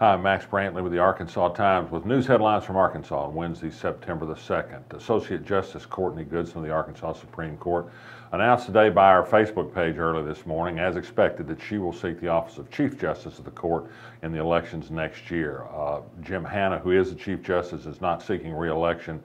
Hi, I'm Max Brantley with the Arkansas Times with news headlines from Arkansas on Wednesday, September the 2nd. Associate Justice Courtney Goodson of the Arkansas Supreme Court announced today by our Facebook page early this morning, as expected, that she will seek the office of Chief Justice of the court in the elections next year. Jim Hanna, who is the Chief Justice, is not seeking re-election.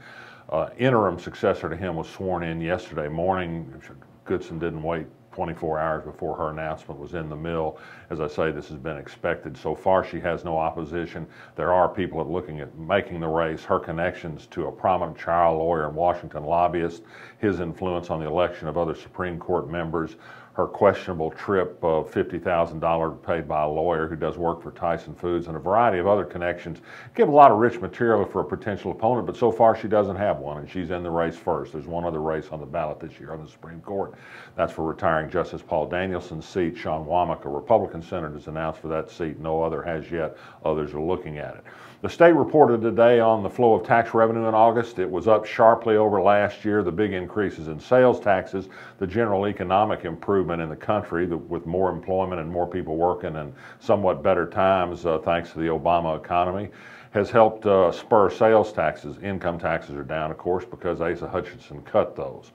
Interim successor to him was sworn in yesterday morning. Goodson didn't wait 24 hours before her announcement was in the mill. As I say, this has been expected. So far, she has no opposition. There are people looking at making the race. Her connections to a prominent child lawyer and Washington lobbyist, his influence on the election of other Supreme Court members, her questionable trip of $50,000 paid by a lawyer who does work for Tyson Foods, and a variety of other connections give a lot of rich material for a potential opponent, but so far she doesn't have one, and she's in the race first. There's one other race on the ballot this year on the Supreme Court. That's for retiring Justice Paul Danielson's seat. Sean Womack, a Republican senator, is announced for that seat. No other has yet. Others are looking at it. The state reported today on the flow of tax revenue in August. It was up sharply over last year. The big increases in sales taxes, the general economic improvement in the country with more employment and more people working and somewhat better times thanks to the Obama economy, has helped spur sales taxes. Income taxes are down, of course, because Asa Hutchinson cut those.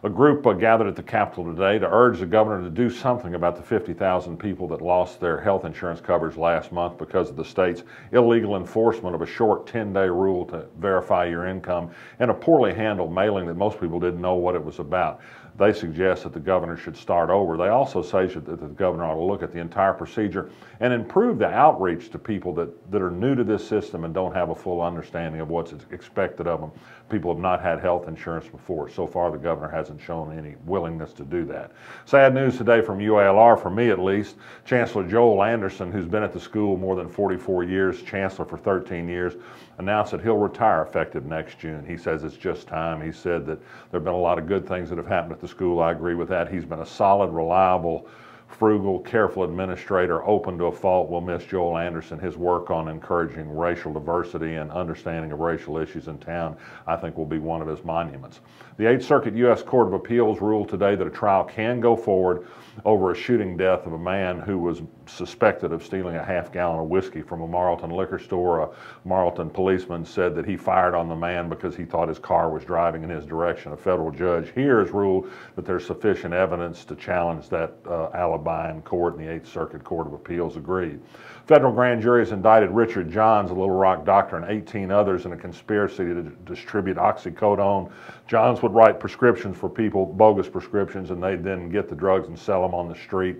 A group gathered at the Capitol today to urge the governor to do something about the 50,000 people that lost their health insurance coverage last month because of the state's illegal enforcement of a short 10-day rule to verify your income and a poorly handled mailing that most people didn't know what it was about. They suggest that the governor should start over. They also say that the governor ought to look at the entire procedure and improve the outreach to people that are new to this system and don't have a full understanding of what's expected of them. People have not had health insurance before. So far, the governor hasn't shown any willingness to do that. Sad news today from UALR, for me at least. Chancellor Joel Anderson, who's been at the school more than 44 years, chancellor for 13 years, announced that he'll retire effective next June. He says it's just time. He said that there have been a lot of good things that have happened at the school. I agree with that. He's been a solid, reliable, frugal, careful administrator, open to a fault. We'll miss Joel Anderson. His work on encouraging racial diversity and understanding of racial issues in town, I think, will be one of his monuments. The 8th Circuit U.S. Court of Appeals ruled today that a trial can go forward over a shooting death of a man who was suspected of stealing a half-gallon of whiskey from a Marlton liquor store. A Marlton policeman said that he fired on the man because he thought his car was driving in his direction. A federal judge here has ruled that there's sufficient evidence to challenge that alibi in court, and the 8th Circuit Court of Appeals agreed. Federal grand jury has indicted Richard Johns, a Little Rock doctor, and 18 others in a conspiracy to distribute oxycodone. Johns would write prescriptions for people, bogus prescriptions, and they'd then get the drugs and sell them on the street.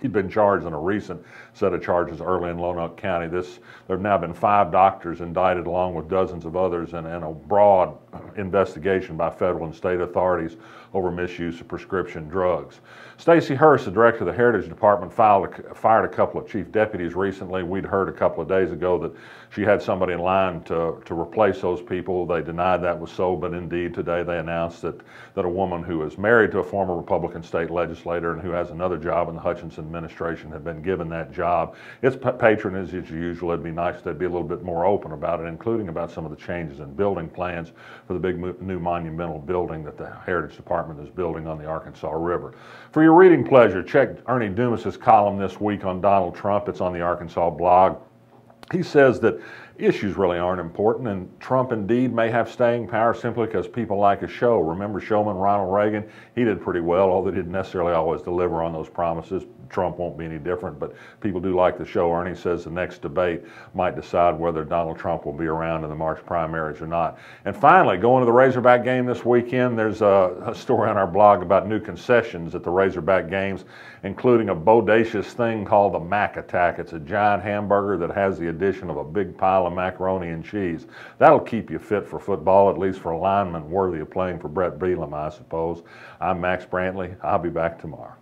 He'd been charged in a recent set of charges early in Lonoke County. There have now been 5 doctors indicted along with dozens of others and a broad investigation by federal and state authorities over misuse of prescription drugs. Stacey Hurst, the director of the Heritage Department, fired a couple of chief deputies recently. We'd heard a couple of days ago that she had somebody in line to replace those people. They denied that was so, but indeed today they announced that a woman who is married to a former Republican state legislator and who has another job in the Hutchinson administration had been given that job. It's patronage as usual. It'd be nice if they'd be a little bit more open about it, including about some of the changes in building plans for the big new monumental building that the Heritage Department is building on the Arkansas River. For your reading pleasure, check Ernie Dumas's column this week on Donald Trump. It's on the Arkansas blog. He says that issues really aren't important, and Trump indeed may have staying power simply because people like a show. Remember showman Ronald Reagan? He did pretty well, although he didn't necessarily always deliver on those promises. Trump won't be any different, but people do like the show. Ernie says the next debate might decide whether Donald Trump will be around in the March primaries or not. And finally, going to the Razorback game this weekend, there's a story on our blog about new concessions at the Razorback games, including a bodacious thing called the Mac Attack. It's a giant hamburger that has the addition of a big pile of macaroni and cheese. That'll keep you fit for football, at least for a lineman worthy of playing for Brett Bielema, I suppose. I'm Max Brantley. I'll be back tomorrow.